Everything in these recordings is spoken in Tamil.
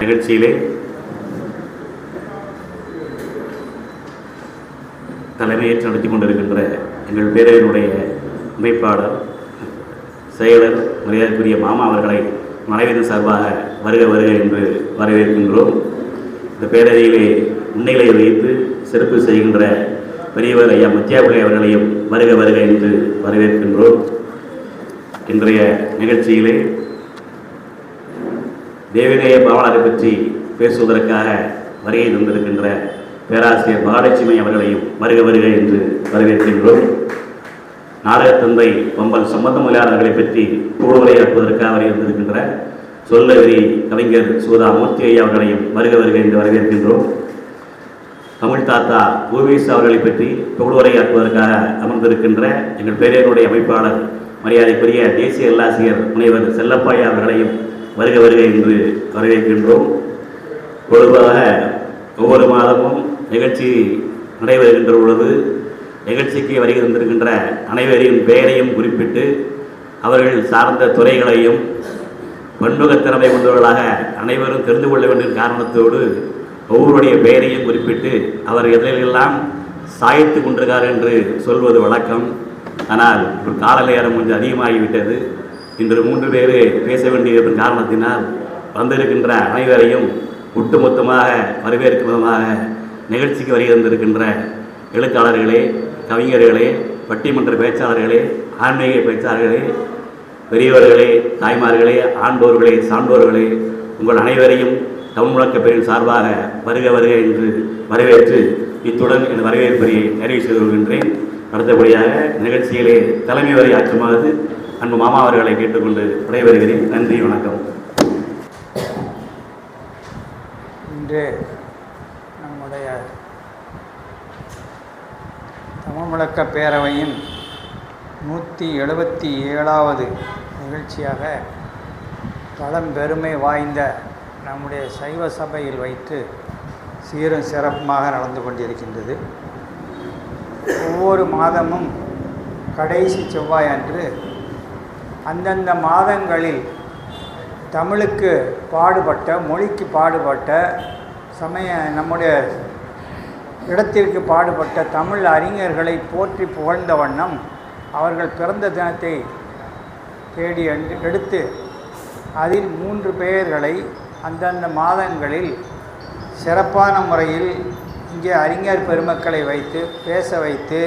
நிகழ்ச்சியிலே தலைமையேற்று நடத்தி கொண்டிருக்கின்ற எங்கள் பேரவையினுடைய அமைப்பாளர் செயலர் மரியாதைக்குரிய மாமா அவர்களை மனைவியின் சார்பாக வருக வருக என்று வரவேற்கின்றோம். இந்த பேரவையிலே முன்னிலை வைத்து சிறப்பு செய்கின்ற பெரியவர் ஐயா முத்தியாபிள்ளை அவர்களையும் வருக வருக என்று வரவேற்கின்றோம். இன்றைய நிகழ்ச்சியிலே தேவநேய பாவலரை பற்றி பேசுவதற்காக வருகை தந்திருக்கின்ற பேராசிரியர் மகாலட்சுமி அவர்களையும் வருக வருக என்று வரவேற்கின்றோம். நாடகத்தந்தை பம்பல் சம்பந்தமுலையாளர்களை பற்றி கூடுவரையாக்குவதற்காக வருகை வந்திருக்கின்ற சொல்லவெறி கவிஞர் சூதா மூர்த்தி ஐயா அவர்களையும் வருக வருக என்று வரவேற்கின்றோம். தமிழ் தாத்தா ஓவிஎஸ் அவர்களை பற்றி தொகுடுரையாக்குவதற்காக அமர்ந்திருக்கின்ற எங்கள் பேரையனுடைய அமைப்பாளர் மரியாதைக்குரிய தேசிய எல்லாசிரியர் முனைவர் செல்லப்பாயா அவர்களையும் வருக வருக என்று வரவேற்கின்றோம். பொதுவாக ஒவ்வொரு மாதமும் நிகழ்ச்சி நடைபெறுகின்ற பொழுது நிகழ்ச்சிக்கு வருகை தந்திருக்கின்ற அனைவரின் பெயரையும் குறிப்பிட்டு அவர்கள் சார்ந்த துறைகளையும் பன்முகத்திறமை கொண்டவர்களாக அனைவரும் தெரிந்து கொள்ள வேண்டிய காரணத்தோடு ஒவ்வொருடைய பெயரையும் குறிப்பிட்டு அவர் எதிலெல்லாம் சாய்த்து கொண்டிருக்கார் என்று சொல்வது வழக்கம். ஆனால் ஒரு கால நேரம் கொஞ்சம் அதிகமாகிவிட்டது. இன்று 3 பேர் பேச வேண்டிய காரணத்தினால் வந்திருக்கின்ற அனைவரையும் ஒட்டுமொத்தமாக வரவேற்கும் விதமாக நிகழ்ச்சிக்கு வருகை தந்திருக்கின்ற எழுத்தாளர்களே, கவிஞர்களே, பட்டிமன்ற பேச்சாளர்களே, ஆன்மீக பேச்சாளர்களே, பெரியவர்களே, தாய்மார்களே, ஆண்டோர்களே, சான்றோர்களே, உங்கள் அனைவரையும் தமிழ் முழக்க பேரின் சார்பாக வருக வருக என்று வரவேற்று இத்துடன் இந்த வரவேற்பை நிறைவு செய்து கொள்கின்றேன். அடுத்தபடியாக நிகழ்ச்சியிலே தலைமை வரை ஆற்றுமாறு அன்பு மாமா அவர்களை கேட்டுக்கொண்டு விடைபெறுகிறேன். நன்றி, வணக்கம். இன்று நம்முடைய தமிழ் முழக்க பேரவையின் 177வது நிகழ்ச்சியாக பழம்பெருமை வாய்ந்த நம்முடைய சைவ சபையில் வைத்து சீரும் சிறப்புமாக நடந்து கொண்டிருக்கின்றது. ஒவ்வொரு மாதமும் கடைசி செவ்வாய் அன்று அந்தந்த மாதங்களில் தமிழுக்கு பாடுபட்ட, மொழிக்கு பாடுபட்ட, நம்முடைய இடத்திற்கு பாடுபட்ட தமிழ் அறிஞர்களை போற்றி புகழ்ந்த வண்ணம் அவர்கள் பிறந்த தினத்தை தேடி எடுத்து அதில் 3 பெயர்களை அந்தந்த மாதங்களில் சிறப்பான முறையில் இங்கே அறிஞர் பெருமக்களை வைத்து பேச வைத்து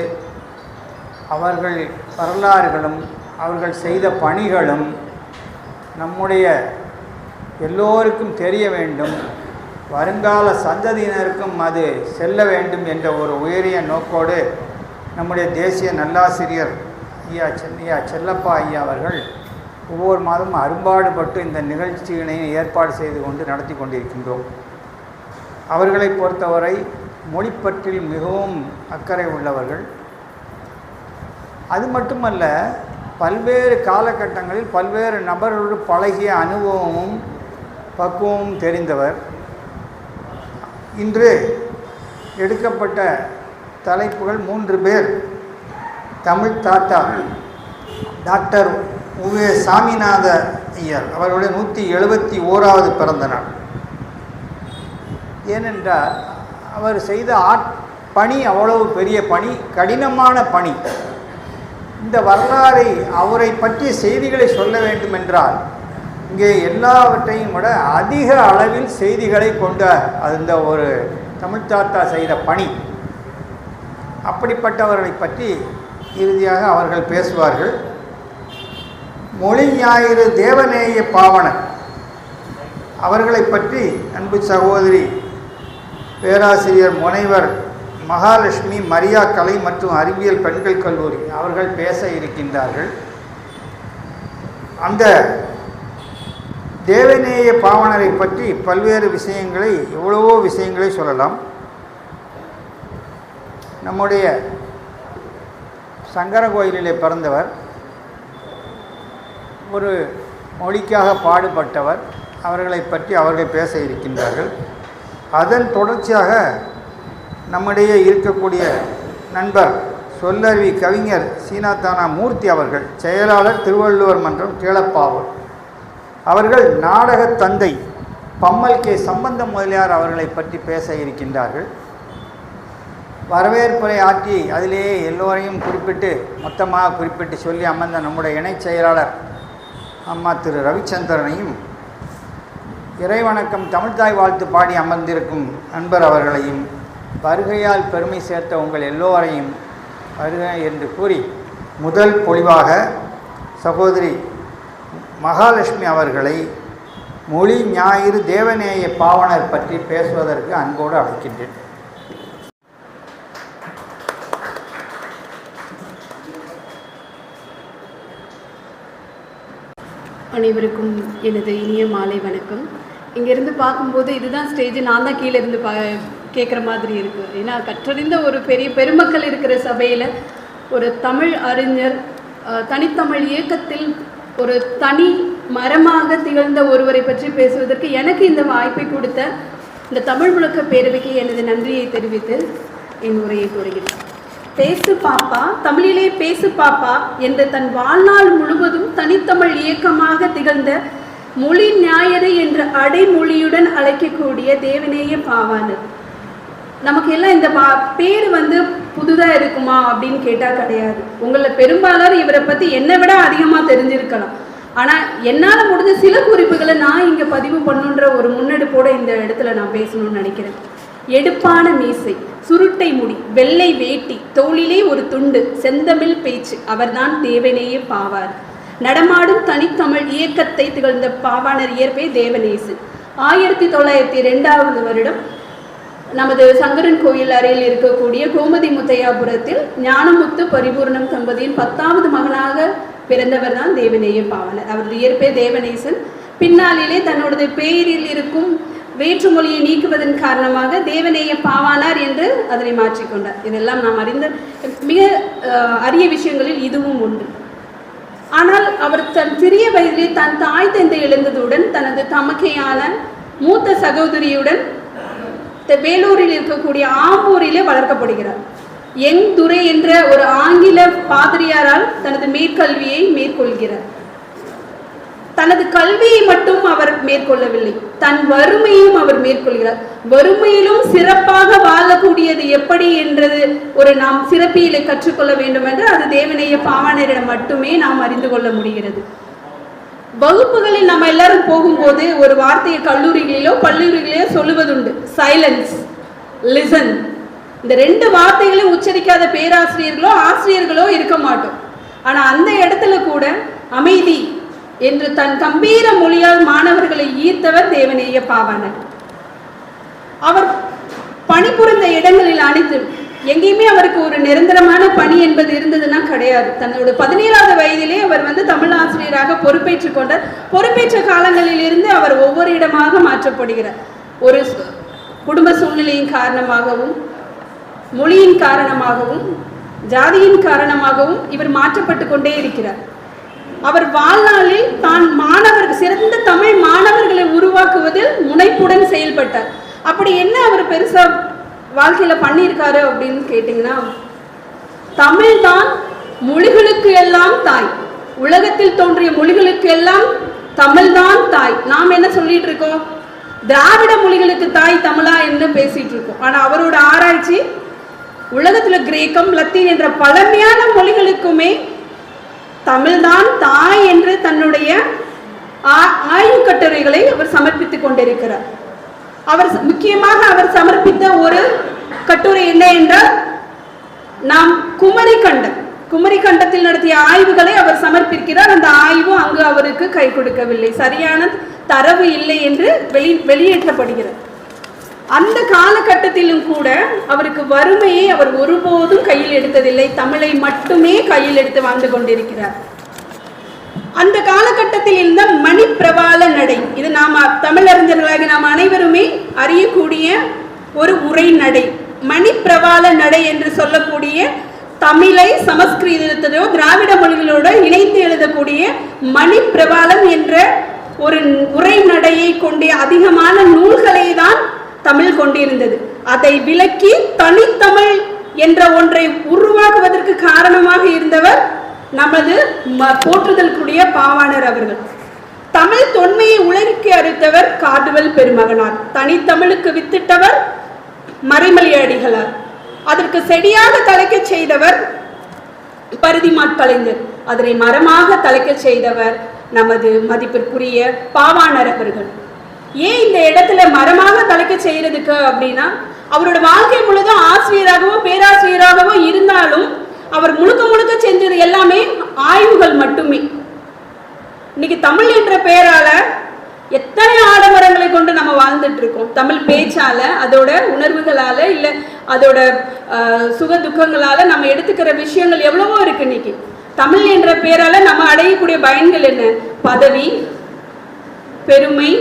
அவர்கள் வரலாறுகளும் அவர்கள் செய்த பணிகளும் நம்முடைய எல்லோருக்கும் தெரிய வேண்டும், வருங்கால சந்ததியினருக்கும் அது செல்ல வேண்டும் என்ற ஒரு உயரிய நோக்கோடு நம்முடைய தேசிய நல்லாசிரியர் ஐயா செல்லப்பா ஐயா அவர்கள் ஒவ்வொரு மாதமும் அரும்பாடுபட்டு இந்த நிகழ்ச்சியினை ஏற்பாடு செய்து கொண்டு நடத்தி கொண்டிருக்கின்றோம். அவர்களை பொறுத்தவரை மொழிப்பற்றில் மிகவும் அக்கறை உள்ளவர்கள். அது மட்டுமல்ல, பல்வேறு காலகட்டங்களில் பல்வேறு நபர்களோடு பழகிய அனுபவமும் பக்குவமும் தெரிந்தவர். இன்று எடுக்கப்பட்ட தலைப்புகள் 3 பேர். தமிழ் தாத்தா டாக்டர் உவே சாமிநாத ஐயர் அவர்களுடைய 171வது பிறந்த நாள். ஏனென்றால் அவர் செய்த பணி அவ்வளவு பெரிய பணி, கடினமான பணி. இந்த வரலாறை, அவரை பற்றிய செய்திகளை சொல்ல வேண்டும் என்றால் இங்கே எல்லாவற்றையும் விட அதிக அளவில் செய்திகளை கொண்ட அந்த ஒரு தமிழ் தாத்தா செய்த பணி. அப்படிப்பட்டவர்களை பற்றி இறுதியாக அவர்கள் பேசுவார்கள். மொழி ஞாயிறு தேவநேய பாவனர் அவர்களை பற்றி அன்பு சகோதரி பேராசிரியர் முனைவர் மகாலட்சுமி மரியா கலை மற்றும் அறிவியல் பெண்கள் கல்லூரி அவர்கள் பேச இருக்கின்றார்கள். அந்த தேவநேய பாவனரை பற்றி பல்வேறு விஷயங்களை, எவ்வளவோ விஷயங்களை சொல்லலாம். நம்முடைய சங்கர கோயிலிலே பிறந்தவர், ஒரு மொழிக்காக பாடுபட்டவர். அவர்களை பற்றி அவர்கள் பேச இருக்கின்றார்கள். அதன் தொடர்ச்சியாக நம்முடைய இருக்கக்கூடிய நண்பர் சொல்லருவி கவிஞர் சீனாத்தானா மூர்த்தி அவர்கள், செயலாளர் திருவள்ளுவர் மன்றம் கேளப்பாவூர் அவர்கள் நாடகத் தந்தை பம்மல் கே சம்பந்தம் முதலியார் அவர்களை பற்றி பேச இருக்கின்றார்கள். வரவேற்புரை ஆற்றி அதிலேயே எல்லோரையும் குறிப்பிட்டு மொத்தமாக குறிப்பிட்டு சொல்லி அமர்ந்த நம்முடைய இணைச் செயலாளர் அம்மா திரு ரவிச்சந்திரனையும், இறைவணக்கம் தமிழ்தாய் வாழ்த்து பாடி அமர்ந்திருக்கும் நண்பர் அவர்களையும், வருகையால் பெருமை சேர்த்த உங்கள் எல்லோரையும் வருக என்று கூறி, முதல் பொழிவாக சகோதரி மகாலட்சுமி அவர்களை மொழி ஞாயிறு தேவநேய பாவனர் பற்றி பேசுவதற்கு அன்போடு அழைக்கின்றேன். அனைவருக்கும் எனது இனிய மாலை வணக்கம். இங்கேருந்து பார்க்கும்போது இதுதான் ஸ்டேஜ், நான் தான் கீழே இருந்து கேட்குற மாதிரி இருக்குது. ஏன்னா கற்றறிந்த ஒரு பெரிய பெருமக்கள் இருக்கிற சபையில் ஒரு தமிழ் அறிஞர், தனித்தமிழ் இயக்கத்தில் ஒரு தனி மரமாக திகழ்ந்த ஒருவரை பற்றி பேசுவதற்கு எனக்கு இந்த வாய்ப்பை கொடுத்த இந்த தமிழ் முழக்க பேரவைக்கு எனது நன்றியை தெரிவித்து என் உரையை தொடங்கினேன். பேசு பாப்பா, தமிழிலே பேசு பாப்பா என்ற தன் வாழ்நாள் முழுவதும் தனித்தமிழ் இயக்கமாக திகழ்ந்த மொழி ஞாயிறு என்ற அடைமொழியுடன் அழைக்கக்கூடிய தேவநேய பாவாணர். நமக்கு எல்லாம் இந்த பேர் புதுதாக இருக்குமா அப்படின்னு கேட்டால் கிடையாது. உங்களை பெரும்பாலார் இவரை பற்றி என்னை விட அதிகமாக தெரிஞ்சிருக்கலாம். ஆனால் என்னால் முடிஞ்ச சில குறிப்புகளை நான் இங்கே பதிவு பண்ணுன்ற ஒரு முன்னெடுப்போடு இந்த இடத்துல நான் பேசணும்னு நினைக்கிறேன். எடுப்பான மீசை, சுருட்டை முடி, வெள்ளை வேட்டி, தோளிலே ஒரு துண்டு, செந்தமிழ் பேச்சு, அவர்தான் தேவநேய பாவார். நடமாடும் தனித்தமிழ் இயக்கத்தை திகழ்ந்த பாவாணர் இயற்பே தேவநேசன். 1902 வருடம் நமது சங்கரன் கோயில் அறையில் இருக்கக்கூடிய கோமதி முத்தையாபுரத்தில் ஞானமுத்து பரிபூர்ணம் தம்பதியின் 10வது மகனாக பிறந்தவர் தான் தேவநேய பாவாணர். அவரது இயற்பே தேவநேசன். பின்னாளிலே தன்னோட பெயரில் இருக்கும் வேற்றுமொழியை நீக்குவதன் காரணமாக தேவநேய பாவானார் என்று அதனை மாற்றிக்கொண்டார். இதெல்லாம் நாம் அறிந்த மிக அரிய விஷயங்களில் இதுவும் ஒன்று. ஆனால் அவர் தன் சிறிய வயதிலே தன் தாய் தந்தை இழந்ததுடன் தனது தமக்கையான மூத்த சகோதரியுடன் வேலூரில் இருக்கக்கூடிய ஆம்பூரிலே வளர்க்கப்படுகிறார். யங் துரை என்ற ஒரு ஆங்கில பாதிரியாரால் தனது மேற்கல்வியை மேற்கொள்கிறார். தனது கல்வியை மட்டும் அவர் மேற்கொள்ளவில்லை, தன் வறுமையும் அவர் மேற்கொள்கிறார். வறுமையிலும் சிறப்பாக வாழக்கூடியது எப்படி என்றது ஒரு நாம் சிறப்பியலை கற்றுக்கொள்ள வேண்டும் என்று அது தேவநேய பாவாணரிடம் மட்டுமே நாம் அறிந்து கொள்ள முடிகிறது. வகுப்புகளில் நம்ம எல்லாரும் போகும்போது ஒரு வார்த்தையை கல்லூரிகளிலோ பள்ளிகளிலோ சொல்லுவதுண்டு, சைலன்ஸ், லிசன். இந்த 2 வார்த்தைகளையும் உச்சரிக்காத பேராசிரியர்களோ ஆசிரியர்களோ இருக்க மாட்டோம். ஆனால் அந்த இடத்துல கூட அமைதி என்று தன் கம்பீர மொழியால் மாணவர்களை ஈர்த்தவர் தேவநேய பாவாணர். அவர் பணிபுரிந்த இடங்களில் அனைத்து எங்கேயுமே அவருக்கு ஒரு நிரந்தரமான பணி என்பது இருந்ததுன்னா கிடையாது. தன்னோட 17வது வயதிலே அவர் தமிழ் ஆசிரியராக பொறுப்பேற்றுக் கொண்டார். பொறுப்பேற்ற காலங்களில் இருந்து அவர் ஒவ்வொரு இடமாக மாற்றப்படுகிறார். ஒரு குடும்ப சூழ்நிலையின் காரணமாகவும், மொழியின் காரணமாகவும், ஜாதியின் காரணமாகவும் இவர் மாற்றப்பட்டு கொண்டே இருக்கிறார். அவர் வாழ்நாளில் தான் சிறந்த தமிழ் மாணவர்களை உருவாக்குவதில் முனைப்புடன் செயல்பட்டார். அப்படி என்ன அவர் பெருசா வாழ்க்கையில பண்ணியிருக்காரு அப்படின்னு கேட்டீங்கன்னா, தமிழ் தான் மொழிகளுக்கு எல்லாம் தாய், உலகத்தில் தோன்றிய மொழிகளுக்கு எல்லாம் தமிழ் தான் தாய். நாம் என்ன சொல்லிட்டு இருக்கோம், திராவிட மொழிகளுக்கு தாய் தமிழா என்று பேசிட்டு இருக்கோம். ஆனா அவரோட ஆராய்ச்சி உலகத்துல கிரேக்கம், லத்தீன் என்ற பழமையான மொழிகளுக்குமே தமிழ்தான் தாய் என்று தன்னுடைய ஆய்வு கட்டுரைகளை அவர் சமர்ப்பித்துக் கொண்டிருக்கிறார். முக்கியமாக அவர் சமர்ப்பித்த ஒரு கட்டுரை என்ன என்றால், நாம் குமரி கண்டத்தில் நடத்திய ஆய்வுகளை அவர் சமர்ப்பிக்கிறார். அந்த ஆய்வு அங்கு அவருக்கு கை கொடுக்கவில்லை, சரியான தரவு இல்லை என்று வெளியேற்றப்படுகிறார். அந்த காலகட்டத்திலும் கூட அவருக்கு வறுமையை அவர் ஒருபோதும் கையில் எடுத்ததில்லை, தமிழை மட்டுமே கையில் எடுத்து வாழ்ந்து கொண்டிருக்கிறார். அந்த காலகட்டத்தில் இருந்த மணிப்பிரவாள நடை, இது நாம் தமிழறிஞர்களாக நாம் அனைவருமே அறியக்கூடிய ஒரு உரை நடை. மணிப்பிரவாள நடை என்று சொல்லக்கூடிய தமிழை சமஸ்கிருதத்திலோ திராவிட மொழிகளோடு இணைத்து எழுதக்கூடிய மணிப்பிரவாளம் என்ற ஒரு உரை நடையை கொண்ட அதிகமான நூல்களை தான் தமிழ் கொண்டிருந்தது. அதை விலக்கி தனித்தமிழ் என்ற ஒன்றை உருவாக்குவதற்கு காரணமாக இருந்தவர் நமது போற்றுதலுக்குரிய பாவாணர் அவர்கள். தமிழ் தொன்மையை உலகிற்கு அறிவித்தவர் காடுவல் பெருமகனார். தனித்தமிழுக்கு வித்திட்டவர் மறைமலை அடிகளார். அதற்கு செடியாக தலைக்க செய்தவர் பரிதிமாற்கலைஞர். அதனை மரமாக தலைக்க செய்தவர் நமது மதிப்பிற்குரிய பாவாணர் அவர்கள். ஏன் இந்த இடத்துல மரமாக தலைக்க செய்யறதுக்கு அப்படின்னா, அவரோட வாழ்க்கை முழுதும் ஆசிரியராகவும் பேராசிரியராகவும் இருந்தாலும் அவர் முழுக்க முழுக்க செஞ்சது எல்லாமே ஆய்வுகள் மட்டுமே. இன்னைக்கு தமிழ் என்ற பெயரால எத்தனை ஆடம்பரங்களை கொண்டு நம்ம வாழ்ந்துட்டு இருக்கோம். தமிழ் பேச்சால, அதோட உணர்வுகளால, இல்லை அதோட சுக துக்கங்களால நம்ம எடுத்துக்கிற விஷயங்கள் எவ்வளவோ இருக்கு. இன்னைக்கு தமிழ் என்ற பெயரால நம்ம அடையக்கூடிய பயன்கள் என்ன? பதவி, பெருமை,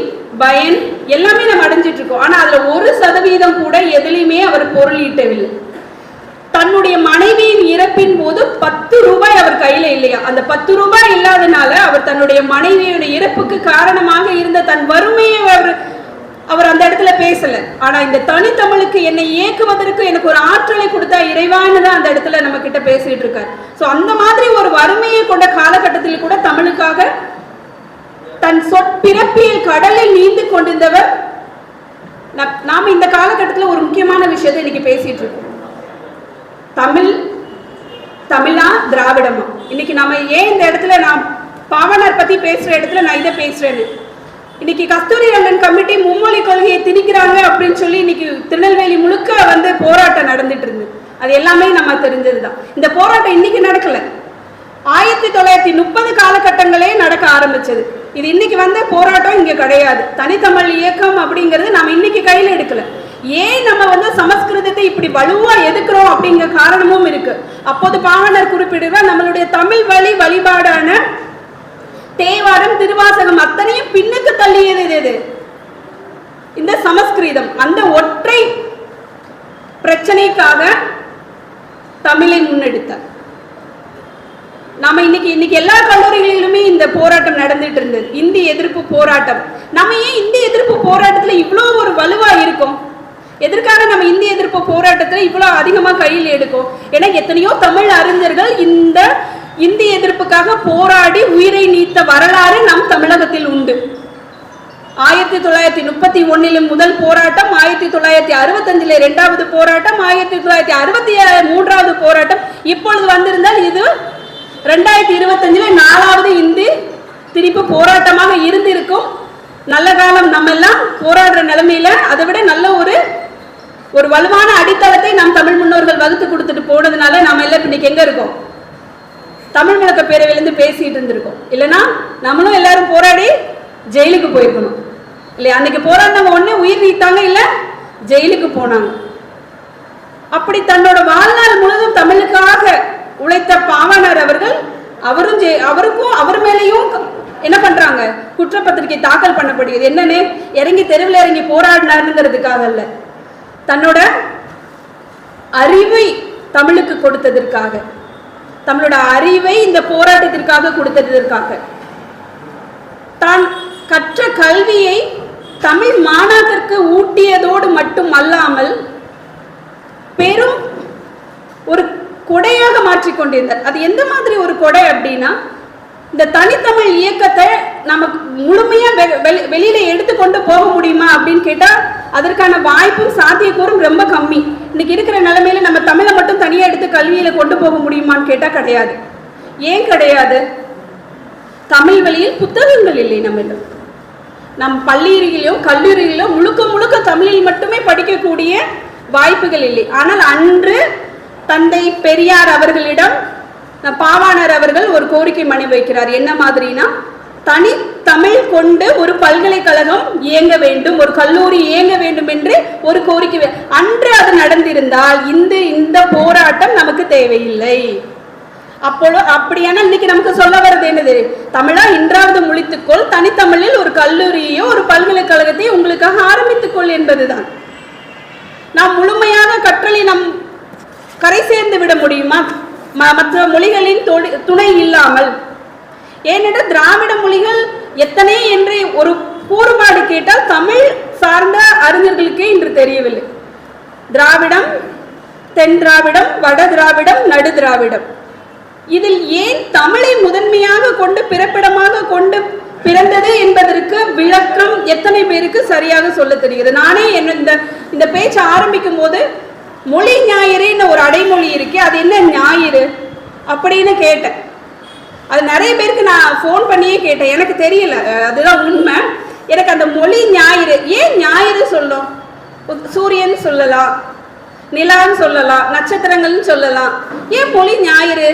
பயன் எல்லாமே நம்ம அடைஞ்சிட்டு இருக்கோம். ஆனா அதுல 1% கூட எதுலையுமே அவர் பொருள் ஈட்டவில்லை. தன்னுடைய மனைவியின் இறப்பின் போது 10 ரூபாய் அவர் கையில இல்லையா? அந்த 10 ரூபாய் இல்லாதனால அவர் தன்னுடைய மனைவியோட இறப்புக்கு காரணமாக இருந்த தன் வறுமையை அவர் அந்த இடத்துல பேசல. ஆனா இந்த தனித்தமிழுக்கு என்னை இயக்குவதற்கு எனக்கு ஒரு ஆற்றலை கொடுத்தா இறைவான்னு தான் அந்த இடத்துல நம்ம கிட்ட பேசிட்டு இருக்காரு. சோ அந்த மாதிரி ஒரு வறுமையை கொண்ட காலகட்டத்தில் கூட தமிழுக்காக தன் சொற்பிறப்பியல் கடலில் நீந்து கொண்டிருந்தவர். நாம இந்த காலகட்டத்தில் ஒரு முக்கியமான விஷயத்தை இன்னைக்கு பேசிட்டு இருக்கோம். தமிழா திராவிடமா? இன்னைக்கு நம்ம ஏன் இந்த இடத்துல நான் பாவனார் பத்தி பேசுற இடத்துல நான் இதை பேசுறேன்னு, இன்னைக்கு கஸ்தூரி ரங்கன் கமிட்டி மும்மொழி கொள்கையை திணிக்கிறாங்க அப்படின்னு சொல்லி இன்னைக்கு திருநெல்வேலி முழுக்க போராட்டம் நடந்துட்டு இருந்து, அது எல்லாமே நம்ம தெரிஞ்சதுதான். இந்த போராட்டம் இன்னைக்கு நடக்கல, 1930 காலகட்டங்களே நடக்க ஆரம்பிச்சது. இது இன்னைக்கு போராட்டம் இங்க கிடையாது. தனித்தமிழ் இயக்கம் அப்படிங்கிறது நம்ம இன்னைக்கு கையில எடுக்கல. ஏன் நம்ம சமஸ்கிருதத்தை இப்படி வலுவா எதுக்குறோம் அப்படிங்கிற காரணமும் இருக்கு. அப்போது பாவனர் குறிப்பிடுவார், நம்மளுடைய தமிழ் வழி வழிபாடான தேவாரம், திருவாசகம் அத்தனையும் பின்னுக்கு தள்ளியது எது? இந்த சமஸ்கிருதம். அந்த ஒற்றை பிரச்சனைக்காக தமிழை முன்னெடுத்தார். நம்ம இன்னைக்கு எல்லா கல்லூரிகளிலுமே இந்த போராட்டம் நடந்துட்டு இருந்தது, இந்தி எதிர்ப்பு போராட்டம். நம்ம ஏன் இந்தி எதிர்ப்பு போராட்டத்துல இவ்வளவு ஒரு வலுவா இருக்கும்? எதற்காக நம்ம இந்திய எதிர்ப்பு போராட்டத்துல இவ்வளவு அதிகமா கையில் எடுக்கும்? ஏன்னா எத்தனையோ தமிழ் அறிஞர்கள் இந்த இந்திய எதிர்ப்புக்காக போராடி உயிரை நீத்த வரலாறு நம் தமிழகத்தில் உண்டு. 1931 முதல் போராட்டம், 1965 இரண்டாவது போராட்டம், 1963 போராட்டம், இப்பொழுது வந்திருந்தால் இது 2025 4வது இந்தி திருப்பி போராட்டமாக இருந்திருக்கும். நல்ல காலம் நம்ம எல்லாம் போராடுற நிலைமையில அதை விட நல்ல ஒரு வலுவான அடித்தளத்தை நம் தமிழ் முன்னோர்கள் வகுத்து கொடுத்துட்டு போனதுனால நாம எல்லாம் இன்னைக்கு எங்க இருக்கோம்? தமிழ் முழக்க பேரவையிலிருந்து பேசிட்டு இருந்திருக்கோம். இல்லைன்னா நம்மளும் எல்லாரும் போராடி ஜெயிலுக்கு போயிருக்கணும் இல்லையா? அன்னைக்கு போராடினவங்க ஒண்ணு உயிர் நீத்தாங்க, இல்ல ஜெயிலுக்கு போனாங்க. அப்படி தன்னோட வாழ்நாள் முழுதும் தமிழுக்காக உழைத்த பாவாணர் அவர்கள் அவருக்கும் அவர் மேலேயும் என்ன பண்றாங்க? குற்றப்பத்திரிகை தாக்கல் பண்ணப்படுகிறது. என்னன்னு? இறங்கி தெருவில் இறங்கி போராடினாருங்கிறதுக்காக அல்ல, தன்னோட அறிவை தமிழுக்கு கொடுத்ததற்காக, தமிழோட அறிவை இந்த போராட்டத்திற்காக கொடுத்ததற்காக, தான் கற்ற கல்வியை தமிழ் மாணாக்கருக்கு ஊட்டியதோடு மட்டும் அல்லாமல் பெரும் ஒரு கொடையாக மாற்றிக்கொண்டிருந்தார். அது எந்த மாதிரி ஒரு கொடை அப்படின்னா, இந்த தனித்தமிழ் இயக்கத்தை நமக்கு முழுமையா வெளியில எடுத்துக்கொண்டு போக முடியுமா அப்படின்னு கேட்டா அதற்கான வாய்ப்பும் சாத்தியக்கூறும் ரொம்ப கம்மி. இன்னைக்கு இருக்கிற நிலைமையில நம்ம தமிழை மட்டும் தனியா எடுத்து கல்வியில கொண்டு போக முடியுமான்னு கேட்டா கிடையாது. ஏன் கிடையாது? தமிழ் வழியில் புத்தகங்கள் இல்லை. நம் பள்ளியிலும் கல்லூரியிலும் முழுக்க தமிழில் மட்டுமே படிக்கக்கூடிய வாய்ப்புகள் இல்லை. ஆனால் அன்று தந்தை பெரியார் அவர்களிடம் பாவாணர் அவர்கள் ஒரு கோரிக்கை மனு வைக்கிறார். என்ன மாதிரினா, தனி தமிழ் கொண்டு ஒரு பல்கலைக்கழகம் இயங்க வேண்டும், ஒரு கல்லூரி இயங்க வேண்டும் என்று ஒரு கோரிக்கை. அன்று அது நடந்திருந்தால் இந்த போராட்டம் நமக்கு தேவையில்லை. அப்படியான இன்னைக்கு நமக்கு சொல்ல வர்றது என்னது? தமிழா இன்றாவது முழித்துக்கொள், தனித்தமிழில் ஒரு கல்லூரியோ ஒரு பல்கலைக்கழகத்தை உங்களுக்காக ஆரம்பித்துக்கொள் என்பதுதான். நாம் முழுமையாக கற்றலை நம் கரை சேர்ந்து விட முடியுமா மற்ற மொழிகளின் துணை இல்லாமல்? ஏனென்றால் திராவிட மொழிகள் எத்தனை என்று ஒரு கூறுபாடு கேட்டால் தமிழ் சார்ந்த அறிஞர்களுக்கே இன்று தெரியவில்லை. திராவிடம், தென் திராவிடம், வட திராவிடம், நடு திராவிடம். இதில் ஏன் தமிழை முதன்மையாக கொண்டு பிறப்பிடமாக கொண்டு பிறந்தது என்பதற்கு விளக்கம் எத்தனை பேருக்கு சரியாக சொல்ல தெரிகிறது? நானே இந்த பேச்சை ஆரம்பிக்கும் போது மொழி ஞாயிறுன்னு ஒரு அடைமொழி இருக்கு, அது என்ன ஞாயிறு அப்படின்னு கேட்டேன். அது நிறைய பேருக்கு நான் ஃபோன் பண்ணியே கேட்டேன், எனக்கு தெரியல, அதுதான் உண்மை. எனக்கு அந்த மொழி ஞாயிறு, ஏன் ஞாயிறு சொல்லும்? சூரியன் சொல்லலாம், நிலான்னு சொல்லலாம், நட்சத்திரங்கள்னு சொல்லலாம், ஏன் மொழி ஞாயிறு?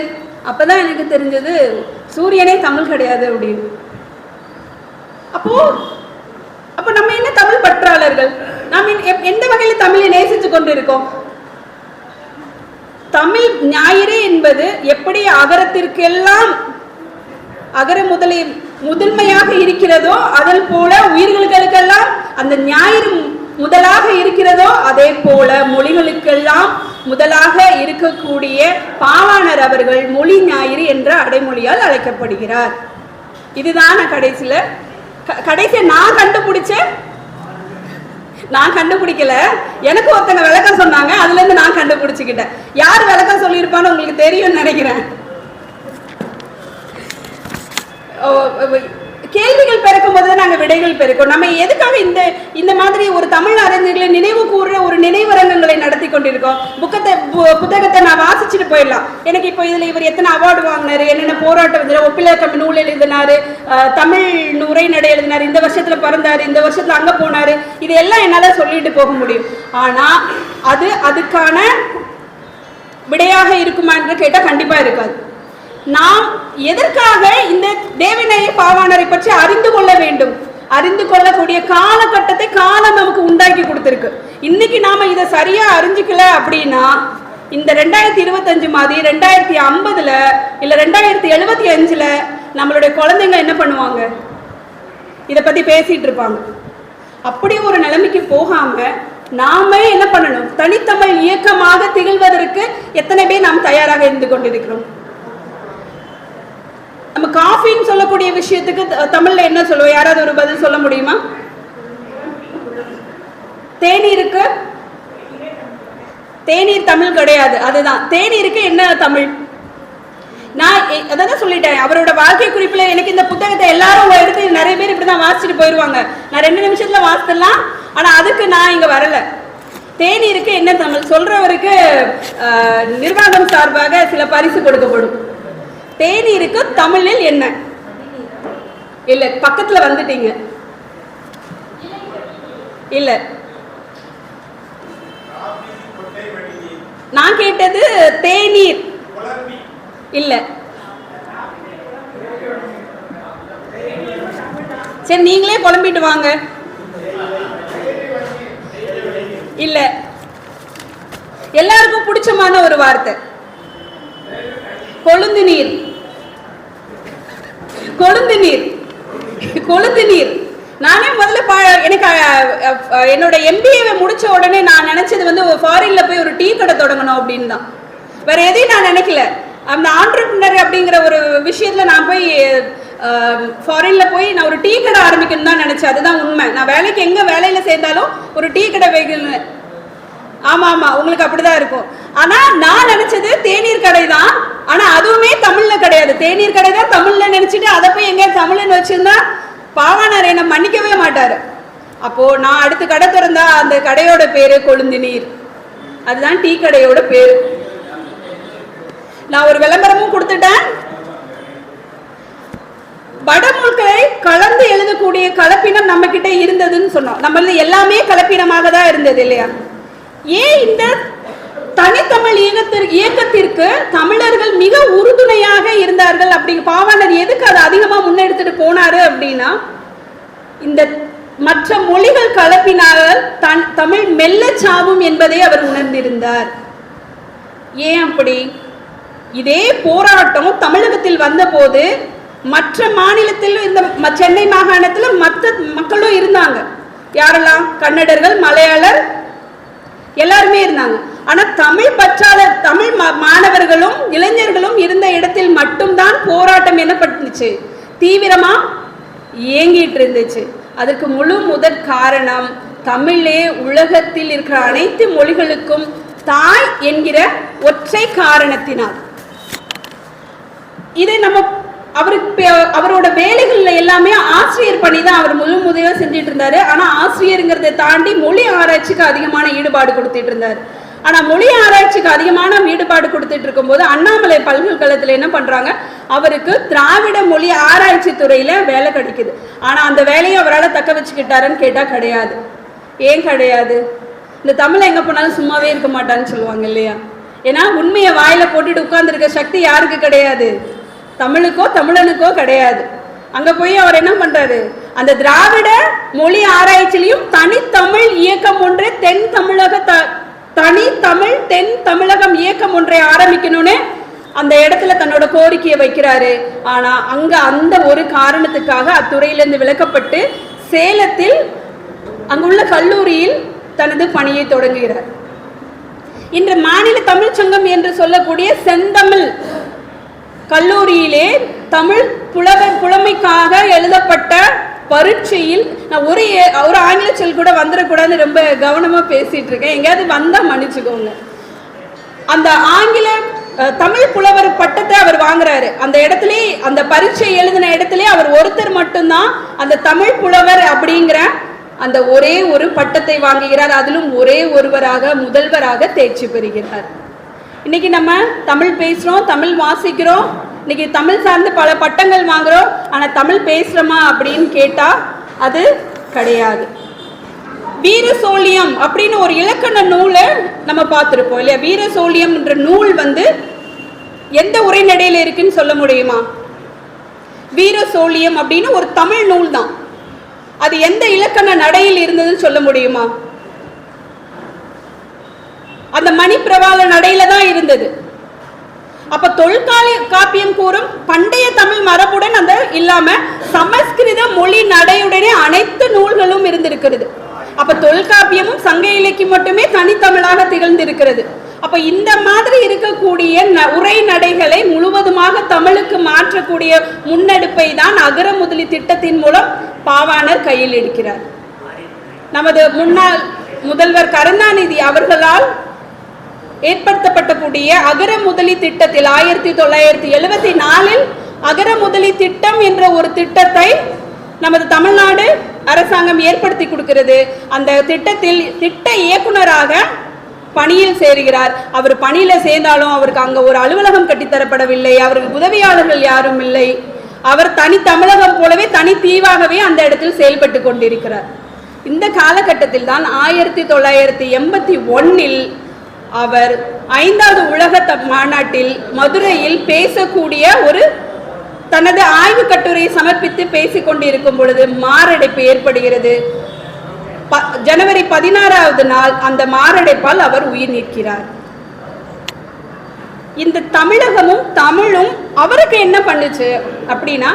அப்பதான் எனக்கு தெரிஞ்சது சூரியனே தமிழ் கிடையாது அப்படின்னு. அப்போ நம்ம என்ன தமிழ் பற்றாளர்கள்? நாம் எந்த வகையில் தமிழை நேசித்து கொண்டு இருக்கோம்? தமிழ் ஞாயிறு என்பது எப்படி அகரத்திற்கெல்லாம் அகர முதன்மையாக இருக்கிறதோ அதில் போல உயிர்களுக்கெல்லாம் அந்த ஞாயிறு முதலாக இருக்கிறதோ அதே போல மொழிகளுக்கெல்லாம் முதலாக இருக்கக்கூடிய பாவாணர் அவர்கள் மொழி ஞாயிறு என்ற அடைமொழியால் அழைக்கப்படுகிறார். இதுதான் கடைசியா நான் கண்டுபிடிக்கல, எனக்கு ஒருத்தங்க விளக்கம் சொன்னாங்க, அதுல இருந்து நான் கண்டுபிடிச்சுக்கிட்டேன். யார் விளக்கம் சொல்லியிருப்பான்னு உங்களுக்கு தெரியும்னு நினைக்கிறேன். கேள்விகள் பெருக்கும் போது நாங்கள் விடைகள் பெருக்கும். நம்ம எதுக்காக இந்த மாதிரி ஒரு தமிழ் அறிஞர்களை நினைவு கூறுற ஒரு நினைவரங்கங்களை நடத்தி கொண்டிருக்கோம்? புத்தகத்தை நான் வாசிச்சுட்டு போயிடலாம். எனக்கு இப்போ இதுல இவர் எத்தனை அவார்டு வாங்கினாரு, என்னென்ன போராட்டம், ஒப்பிலக்கம் நூல் எழுதினாரு, தமிழ் உரைநடை எழுதினாரு, இந்த வருஷத்துல பிறந்தாரு, இந்த வருஷத்துல அங்க போனாரு, இது எல்லாம் என்னால சொல்லிட்டு போக முடியும். ஆனா அதுக்கான விடையாக இருக்குமா என்று கேட்டா கண்டிப்பா இருக்காது. நாம் எதற்காக இந்த தேவநேய பாவாணரை பற்றி அறிந்து கொள்ள வேண்டும்? அறிந்து கொள்ளக்கூடிய காலகட்டத்தை காலம் நமக்கு உண்டாக்கி கொடுத்திருக்கு. இன்னைக்கு நாம இதை சரியா அறிஞ்சுக்கல அப்படின்னா இந்த 2025 மாதிரி 2050 இல்ல 2075 நம்மளுடைய குழந்தைங்க என்ன பண்ணுவாங்க? இதை பத்தி பேசிட்டு இருப்பாங்க. அப்படி ஒரு நிலைமைக்கு போகாம நாம என்ன பண்ணணும்? தனித்தமிழ் இயக்கமாக திகழ்வதற்கு எத்தனை பேர் நாம் தயாராக இருந்து கொண்டிருக்கிறோம்? நம்ம காஃபின்னு சொல்லக்கூடிய விஷயத்துக்கு தமிழ்ல என்ன சொல்லுவோம்? யாராவது ஒரு பதில் சொல்ல முடியுமா? தேநீருக்கு தேநீர் தமிழ் கிடையாது. அதுதான் தேநீருக்கு என்ன தமிழ்? நான் அதான் சொல்லிட்டேன். அவரோட வாழ்க்கை குறிப்புல எனக்கு இந்த புத்தகத்தை எல்லாரும் எடுத்து நிறைய பேர் இப்படிதான் வாசிச்சுட்டு போயிடுவாங்க. நான் 2 நிமிஷத்துல வாசிடலாம், ஆனா அதுக்கு நான் இங்க வரல. தேநீருக்கு என்ன தமிழ் சொல்றவருக்கு நிர்வாகம் சார்பாக சில பரிசு கொடுக்கப்படும். தேநீருக்கு தமிழில் என்ன? இல்ல, பக்கத்துல வந்துட்டீங்க. இல்ல, நான் கேட்டது தேநீர். இல்ல, சரி நீங்களே குழம்பிட்டு வாங்க. இல்ல, எல்லாருக்கும் பிடிச்சமான ஒரு வார்த்தை கொழுந்து நீர். கொழுந்து நீர், கொழுந்து நீர். நானே முதல்ல எனக்கு என்னோட MBA முடிச்ச உடனே நான் நினைச்சது ஃபாரின்ல போய் ஒரு டீ கடை தொடங்கணும் அப்படின்னு தான். வேற எதையும் நான் நினைக்கல. அந்த ஆண்டர்பிரினர் அப்படிங்கிற ஒரு விஷயத்துல நான் போய் ஃபாரின்ல போய் நான் ஒரு டீ கடை ஆரம்பிக்கணும் தான் நினைச்சேன். அதுதான் உண்மை. நான் வேலைக்கு எங்க வேலையில சேர்ந்தாலும் ஒரு டீ கடை வைக்கணும். ஆமா ஆமா, உங்களுக்கு அப்படிதான் இருக்கும். ஆனா நான் நினைச்சது தேநீர் கடை தான். ஆனா அதுவுமே தமிழ்ல கிடையாது. தேநீர் கடை தான் தமிழ்ல நினைச்சிட்டு அதை போய் எங்க தமிழ்னு வச்சிருந்தா பாவாணர் என்ன மன்னிக்கவே மாட்டாரு. அப்போ நான் அடுத்து கடை திறந்தா அந்த கடையோட பேரு கொழுந்து நீர். அதுதான் டீ கடையோட பேரு. நான் ஒரு விளம்பரமும் கொடுத்துட்டேன். வடமொழிகளை கலந்து எழுதக்கூடிய கலப்பினம் நம்ம கிட்ட இருந்ததுன்னு சொன்னோம். நம்ம எல்லாமே கலப்பினமாக தான் இருந்தது இல்லையா? ஏன் இந்த தனித்தமிழ் இயக்கத்திற்கு தமிழர்கள் மிக உறுதுணையாக இருந்தார்கள்? அப்படி பாவாணர் எதுக்கு அதை அதிகமா முன்னெடுத்துட்டு போனாரு அப்படின்னா, இந்த மற்ற மொழிகள் கலப்பினால் தமிழ் மெல்ல சாவும் என்பதை அவர் உணர்ந்திருந்தார். ஏன் அப்படி? இதே போராட்டம் தமிழகத்தில் வந்த போது மற்ற மாநிலத்தில் இந்த சென்னை மாகாணத்தில் மற்ற மக்களும் இருந்தாங்க. யாரெல்லாம்? கன்னடர்கள், மலையாளர், எல்லாருமே இருந்தாங்க. ஆனா தமிழ் பற்றாளர் தமிழ் மாணவர்களும் இளைஞர்களும் இருந்த இடத்தில் மட்டும்தான் போராட்டம் என்ன பண்ணுச்சு? தீவிரமா இயங்கிட்டு இருந்துச்சு. அதற்கு முழு முதற் காரணம் தமிழே உலகத்தில் இருக்கிற அனைத்து மொழிகளுக்கும் தாய் என்கிற ஒற்றை காரணத்தினால். இதை நம்ம அவரோட வேலைகள்ல எல்லாமே பணி தான் அவர் முதல்ல செஞ்சுட்டு இருந்தாரு. ஆனா ஆசிரியருங்கிறதை தாண்டி மொழி ஆராய்ச்சிக்கு அதிகமான ஈடுபாடு கொடுத்துட்டு இருந்தார். ஆனா மொழி ஆராய்ச்சிக்கு அதிகமான ஈடுபாடு கொடுத்துட்டு இருக்கும்போது அண்ணாமலை பல்கலைக்கழகத்துல என்ன பண்றாங்க, அவருக்கு திராவிட மொழி ஆராய்ச்சி துறையில வேலை கிடைக்குது. ஆனா அந்த வேலையை அவரால் தக்க வச்சுக்கிட்டாருன்னு கேட்டா கிடையாது. ஏன் கிடையாது? இந்த தமிழை எங்க போனாலும் சும்மாவே இருக்க மாட்டான்னு சொல்லுவாங்க இல்லையா? ஏன்னா உண்மையை வாயில போட்டுட்டு உட்கார்ந்துருக்க சக்தி யாருக்கு கிடையாது? தமிழுக்கோ தமிழனுக்கோ கிடையாது. அங்க போய் அவர் என்ன பண்றாரு, அந்த திராவிட மொழி ஆராய்ச்சியிலையும் தனித்தமிழ் இயக்கம் ஒன்று தனித்தமிழ் தென் தமிழகம் இயக்கம் ஒன்றை ஆரம்பிக்கணும்னு அந்த இடத்துல தன்னோட கோரிக்கையை வைக்கிறாரு. ஆனா அங்க அந்த ஒரு காரணத்துக்காக அத்துறையிலிருந்து விலக்கப்பட்டு சேலத்தில் அங்குள்ள கல்லூரியில் தனது பணியை தொடங்குகிறார். இன்று மாநில தமிழ் சங்கம் என்று சொல்லக்கூடிய செந்தமிழ் கல்லூரியிலே தமிழ் புலமைக்காக எழுதப்பட்ட பரீட்சையில் நான் ஒரு ஆங்கில சொல் கூட வந்துடக்கூடாதுன்னு ரொம்ப கவனமா பேசிட்டு இருக்கேன். எங்கேயாவது வந்தா மன்னிச்சுக்கோங்க. அந்த ஆங்கில தமிழ் புலவர் பட்டத்தை அவர் வாங்குறாரு. அந்த இடத்துல அந்த பரீட்சை எழுதின இடத்துல அவர் ஒருத்தர் மட்டும்தான் அந்த தமிழ் புலவர் அப்படிங்கிற அந்த ஒரே ஒரு பட்டத்தை வாங்குகிறார். அதிலும் ஒரே ஒருவராக முதல்வராக தேர்ச்சி பெறுகிறார். இன்னைக்கு நம்ம தமிழ் பேசுறோம், தமிழ் வாசிக்கிறோம், இன்னைக்கு தமிழ் சார்ந்து பல பட்டங்கள் வாங்குறோம். ஆனா தமிழ் பேசுறோமா அப்படின்னு கேட்டா அது கிடையாது. வீரசோழியம் அப்படின்னு ஒரு இலக்கண நூலை நம்ம பார்த்திருப்போம் இல்லையா? வீரசோழியம் என்ற நூல் எந்த உரைநடையில இருக்குன்னு சொல்ல முடியுமா? வீரசோழியம் அப்படின்னு ஒரு தமிழ் நூல் தான். அது எந்த இலக்கண நடையில் இருந்ததுன்னு சொல்ல முடியுமா? அந்த மணிப்பிரவாள நடையில தான் இருந்தது. அப்ப தொல்காப்பியம் கூறும் பண்டைய தமிழ் மரபுடன் அந்த இல்லாம சமஸ்கிருத மொழி நடையுடனே அனைத்து நூல்களும் இருந்திருக்கிறது. அப்ப தொல்காப்பியமும் சங்க இலக்கியம் மட்டுமே தனித்தமிழாக திகழ்ந்திருக்கிறது. அப்ப இந்த மாதிரி இருக்கக்கூடிய உரை நடைகளை முழுவதுமாக தமிழுக்கு மாற்றக்கூடிய முன்னெடுப்பை தான் அகர முதலி திட்டத்தின் மூலம் பாவாணர் கையில் எடுக்கிறார். நமது முன்னாள் முதல்வர் கருணாநிதி அவர்களால் ஏற்படுத்தப்பட்டக்கூடிய அகர முதலி திட்டத்தில் 1974 அகர முதலி திட்டம் என்ற ஒரு திட்டத்தை நமது தமிழ்நாடு அரசாங்கம் ஏற்படுத்தி கொடுக்கிறது. அந்த திட்டத்தில் திட்ட இயக்குனராக பணியில் சேர்கிறார். அவர் பணியில சேர்ந்தாலும் அவருக்கு அங்க ஒரு அலுவலகம் கட்டித்தரப்படவில்லை, அவருக்கு உதவியாளர்கள் யாரும் இல்லை. அவர் தனி தமிழகம் போலவே தனி தீவாகவே அந்த இடத்தில் செயல்பட்டு கொண்டிருக்கிறார். இந்த காலகட்டத்தில் தான் 1981 அவர் 5வது உலக மாநாட்டில் மதுரையில் பேசக்கூடிய ஒரு தனது ஆய்வு கட்டுரையை சமர்ப்பித்து பேசிக் கொண்டிருக்கும் பொழுது மாரடைப்பு ஏற்படுகிறது. ஜனவரி 16வது நாள் அந்த மாரடைப்பால் அவர் உயிர் நீக்கிறார். இந்த தமிழகமும் தமிழும் அவருக்கு என்ன பண்ணுச்சு அப்படின்னா,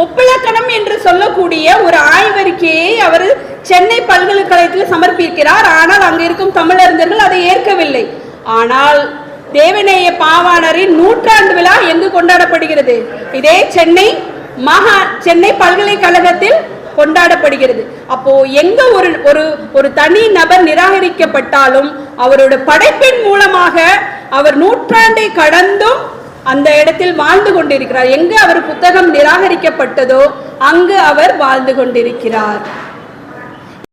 ஒப்பிலக்கணம் என்று சொல்லக்கூடிய ஒரு ஆய்வறிக்கையை அவர் சென்னை பல்கலைக்கழகத்தில் சமர்ப்பிக்கிறார். ஆனால் அங்கு இருக்கும் தமிழறிஞர்கள் அதை ஏற்கவில்லை. ஆனால் தேவநேய பாவாணரின் 100ஆண்டு விழா எங்கு கொண்டாடப்படுகிறது? இதே சென்னை பல்கலைக்கழகத்தில் கொண்டாடப்படுகிறது. அப்போ எங்க ஒரு தனி நபர் நிராகரிக்கப்பட்டாலும் அவருடைய படைப்பின் மூலமாக அவர் 100ஆண்டை கடந்தும் அந்த இடத்தில் வாழ்ந்து கொண்டிருக்கிறார். எங்கு அவர் புத்தகம் நிராகரிக்கப்பட்டதோ அங்கு அவர் வாழ்ந்து கொண்டிருக்கிறார்.